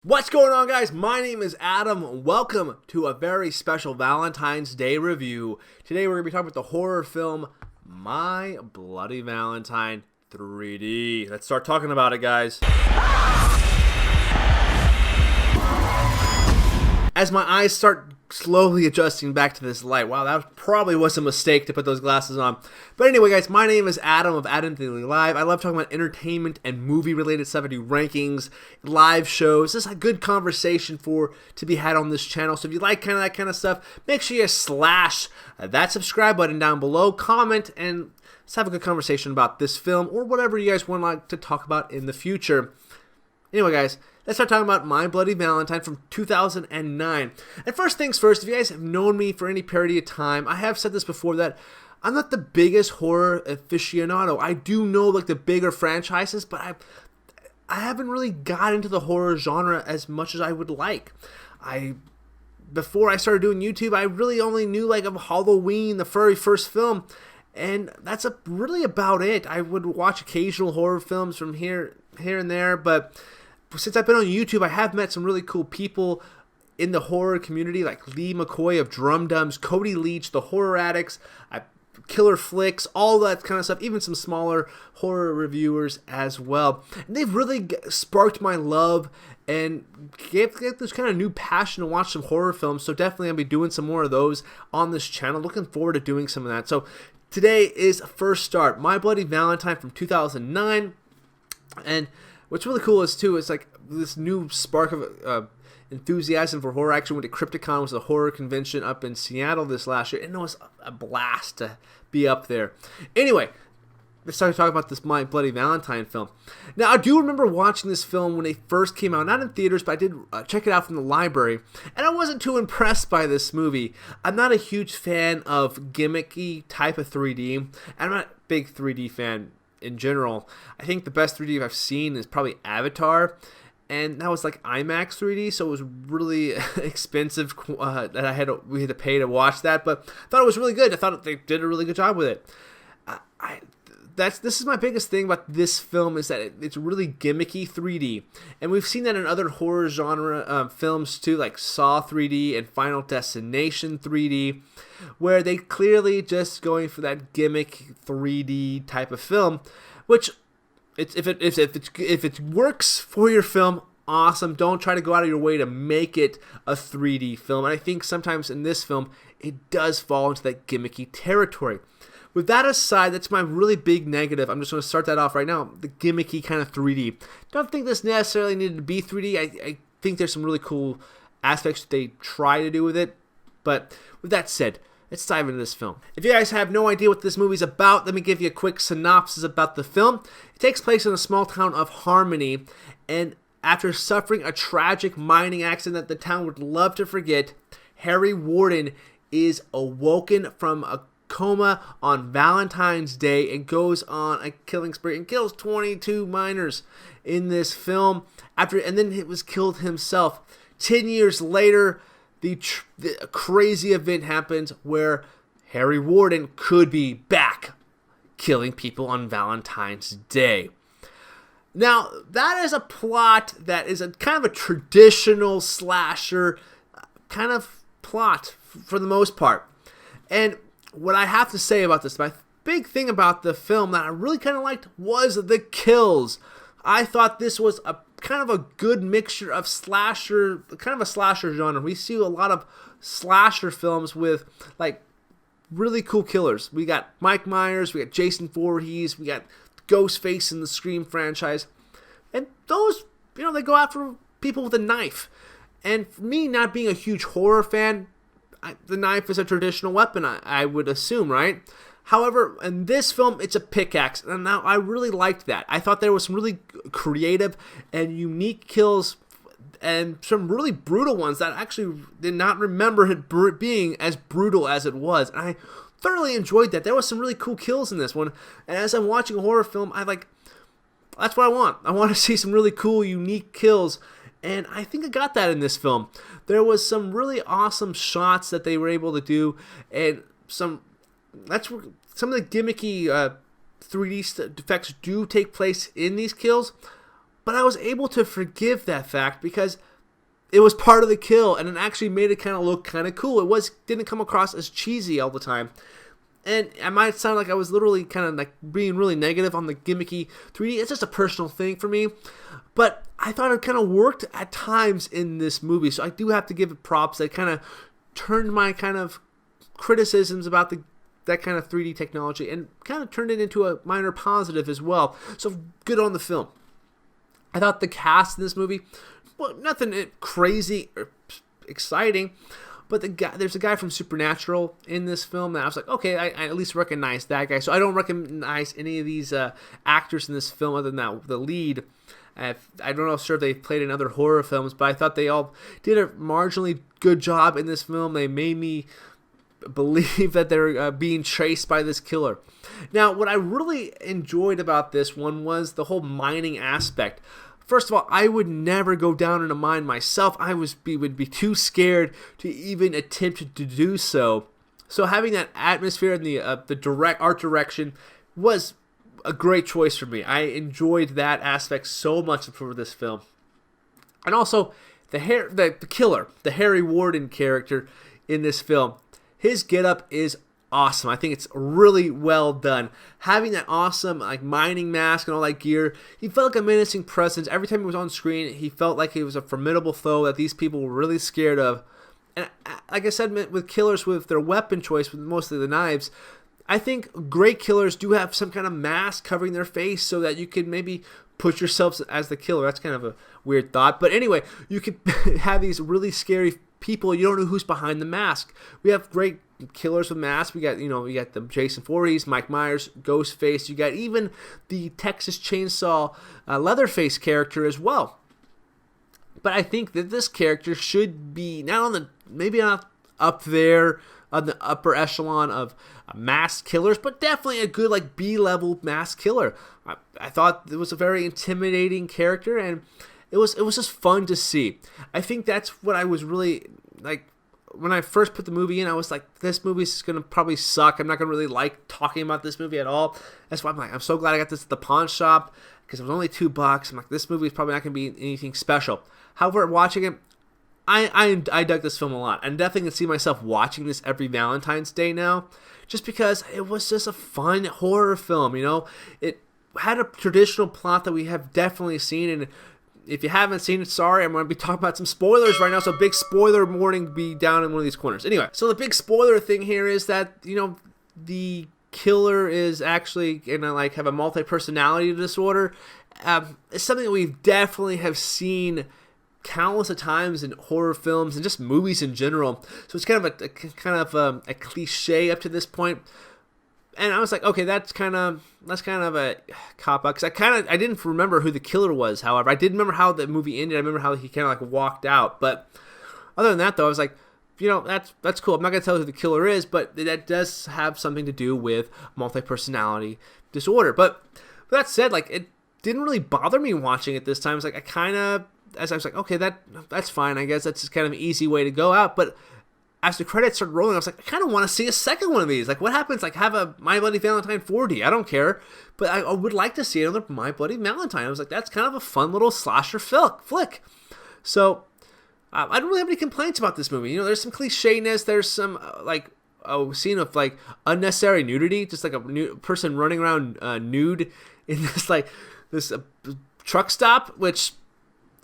What's going on, guys? My name is Adam. Welcome to a very special Valentine's Day review. Today we're going to be talking about the horror film My Bloody Valentine 3D. Let's start talking about it, guys. As my eyes start slowly adjusting back to this light. Wow, that probably was a mistake to put those glasses on. But anyway, guys, my name is Adam of Adam Daly Live. I love talking about entertainment and movie-related stuff. I do rankings, live shows. This is a good conversation to be had on this channel. So if you like that kind of stuff, make sure you slash that subscribe button down below, comment, and let's have a good conversation about this film or whatever you guys want to talk about in the future. Anyway, guys, let's start talking about My Bloody Valentine from 2009. And first things first, if you guys have known me for any period of time, I have said this before that I'm not the biggest horror aficionado. I do know like the bigger franchises, but I haven't really got into the horror genre as much as I would like. Before I started doing YouTube, I really only knew like of Halloween, the very first film, and that's really about it. I would watch occasional horror films from here and there, but since I've been on YouTube, I have met some really cool people in the horror community, like Lee McCoy of Drum Dums, Cody Leach, the Horror Addicts, Killer Flicks, all that kind of stuff, even some smaller horror reviewers as well. And they've really sparked my love and gave this kind of new passion to watch some horror films, so definitely I'll be doing some more of those on this channel. Looking forward to doing some of that. So today is First Start, My Bloody Valentine from 2009, and what's really cool is like this new spark of enthusiasm for horror. I actually went to Crypticon, which was a horror convention up in Seattle this last year, and it was a blast to be up there. Anyway, let's start talking about this My Bloody Valentine film. Now, I do remember watching this film when it first came out, not in theaters, but I did check it out from the library, and I wasn't too impressed by this movie. I'm not a huge fan of gimmicky type of 3D, and I'm not a big 3D fan in general. I think the best 3D I've seen is probably Avatar, and that was like IMAX 3D, so it was really expensive that we had to pay to watch that, but I thought it was really good. I thought they did a really good job with it. This is my biggest thing about this film, is that it's really gimmicky 3D, and we've seen that in other horror genre films too, like Saw 3D and Final Destination 3D, where they clearly just going for that gimmick 3D type of film, which if it works for your film, awesome. Don't try to go out of your way to make it a 3D film, and I think sometimes in this film it does fall into that gimmicky territory. With that aside, that's my really big negative. I'm just going to start that off right now. The gimmicky kind of 3D. Don't think this necessarily needed to be 3D. I think there's some really cool aspects that they try to do with it. But with that said, let's dive into this film. If you guys have no idea what this movie's about, let me give you a quick synopsis about the film. It takes place in a small town of Harmony, and after suffering a tragic mining accident that the town would love to forget, Harry Warden is awoken from a coma on Valentine's Day and goes on a killing spree and kills 22 miners in this film, and then he was killed himself. 10 years later, the crazy event happens where Harry Warden could be back killing people on Valentine's Day. Now, that is a plot that is a kind of a traditional slasher kind of plot for the most part. And what I have to say about this, my big thing about the film that I really kind of liked was the kills. I thought this was a kind of a good mixture of slasher, kind of a slasher genre. We see a lot of slasher films with like really cool killers. We got Mike Myers, we got Jason Voorhees, we got Ghostface in the Scream franchise, and those, they go after people with a knife. And for me, not being a huge horror fan, the knife is a traditional weapon, I would assume, right? However, in this film, it's a pickaxe, and now I really liked that. I thought there was some really creative and unique kills, and some really brutal ones that I actually did not remember it being as brutal as it was. And I thoroughly enjoyed that. There was some really cool kills in this one, and as I'm watching a horror film, that's what I want. I want to see some really cool, unique kills. And I think I got that in this film. There was some really awesome shots that they were able to do, and some of the gimmicky 3D effects do take place in these kills. But I was able to forgive that fact because it was part of the kill, and it actually made it kind of look kind of cool. Didn't come across as cheesy all the time. And I might sound like I was literally kind of like being really negative on the gimmicky 3D. It's just a personal thing for me. But I thought it kind of worked at times in this movie. So I do have to give it props. That kind of turned my kind of criticisms about that kind of 3D technology and kind of turned it into a minor positive as well. So good on the film. I thought the cast in this movie, well, nothing crazy or exciting. But there's a guy from Supernatural in this film that I was like, okay, I at least recognize that guy. So I don't recognize any of these actors in this film other than the lead. I don't know if they played in other horror films, but I thought they all did a marginally good job in this film. They made me believe that they're being chased by this killer. Now, what I really enjoyed about this one was the whole mining aspect. First of all, I would never go down in a mine myself. I would be too scared to even attempt to do so. So having that atmosphere and the direct art direction was a great choice for me. I enjoyed that aspect so much for this film. And also the killer, the Harry Warden character in this film, his getup is awesome. I think it's really well done. Having that awesome like mining mask and all that gear, he felt like a menacing presence. Every time he was on screen, he felt like he was a formidable foe that these people were really scared of. And like I said, with killers with their weapon choice, with mostly the knives, I think great killers do have some kind of mask covering their face so that you can maybe put yourselves as the killer. That's kind of a weird thought. But anyway, you could have these really scary people. You don't know who's behind the mask. We have great killers with masks. We got the Jason Voorhees, Mike Myers, Ghostface. You got even the Texas Chainsaw Leatherface character as well. But I think that this character should be maybe not up there on the upper echelon of masked killers, but definitely a good like B-level masked killer. I thought it was a very intimidating character, and it was just fun to see. I think that's what I was really like. When I first put the movie in, I was like, this movie's going to probably suck. I'm not going to really like talking about this movie at all. That's why I'm so glad I got this at the pawn shop, because it was only $2. I'm like, this movie is probably not going to be anything special. However, watching it, I dug this film a lot. I'm definitely going to see myself watching this every Valentine's Day now, just because it was just a fun horror film, It had a traditional plot that we have definitely seen, and if you haven't seen it, sorry, I'm going to be talking about some spoilers right now, so big spoiler warning, be down in one of these corners. Anyway, so the big spoiler thing here is that, the killer is actually going to have a multi-personality disorder. It's something that we definitely have seen countless of times in horror films and just movies in general. So it's kind of a cliche up to this point. And I was like, okay, that's kind of a cop out, because I didn't remember who the killer was. However, I did remember how the movie ended. I remember how he kind of walked out. But other than that, though, I was like, that's cool. I'm not gonna tell who the killer is, but that does have something to do with multi-personality disorder. But with that said, it didn't really bother me watching it this time. It's like as I was like, okay, that's fine. I guess that's just kind of an easy way to go out. But as the credits started rolling, I was like, I kind of want to see a second one of these. What happens? Have a My Bloody Valentine 4D. I don't care. But I would like to see another My Bloody Valentine. I was like, that's kind of a fun little slasher flick. So, I don't really have any complaints about this movie. There's some clichéness. There's some, a scene of, unnecessary nudity. Just, a person running around nude in this truck stop, which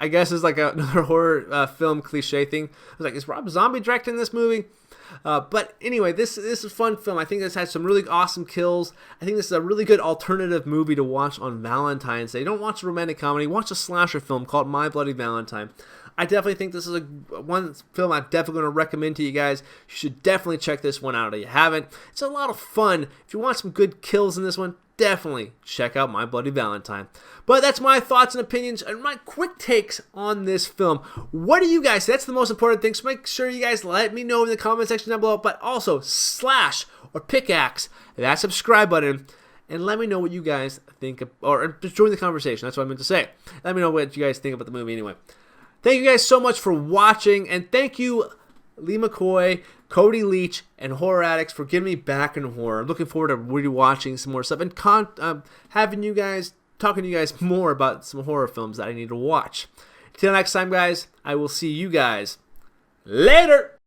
I guess is another horror film cliche thing. I was like, is Rob Zombie directing this movie? But anyway, this is a fun film. I think this has some really awesome kills. I think this is a really good alternative movie to watch on Valentine's Day. Don't watch a romantic comedy. Watch a slasher film called My Bloody Valentine. I definitely think this is one film I'm definitely going to recommend to you guys. You should definitely check this one out if you haven't. It's a lot of fun. If you want some good kills in this one, definitely check out My Bloody Valentine. But that's my thoughts and opinions and my quick takes on this film. What do you guys say? That's the most important thing. So make sure you guys let me know in the comment section down below. But also slash or pickaxe that subscribe button and let me know what you guys think of, or just join the conversation. That's what I meant to say. Let me know what you guys think about the movie anyway. Thank you guys so much for watching, and thank you, Lee McCoy, Cody Leach, and Horror Addicts for getting me back in horror. I'm looking forward to rewatching some more stuff and talking to you guys more about some horror films that I need to watch. Till next time, guys, I will see you guys later.